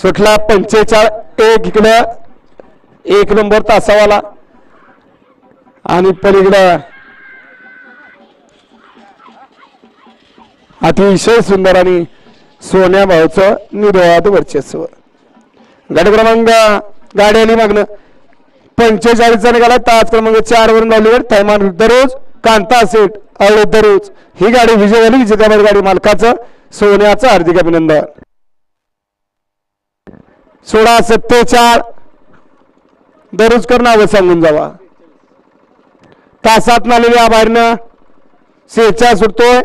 सुटला 45 इकडं 1 नंबर तासावाला आणि पलीकडं अतिशय सुंदर आणि सोन्या भाऊचं निर्वाद वर्चस्व. गट क्रमांक गाडी आली मागणं 45 निघाला. तास क्रमांक 4 वरून लावलीवर थैमान दररोज कांता सेट अवळे दररोज ही गाडी विजय झाली. विजेत्या गाडी मालकाचं सोन्याचं हार्दिक अभिनंदन. 16-47 दररोजकर नावं सांगून जावा. तासात आलेल्या बाहेरनं 46 सुटतोय.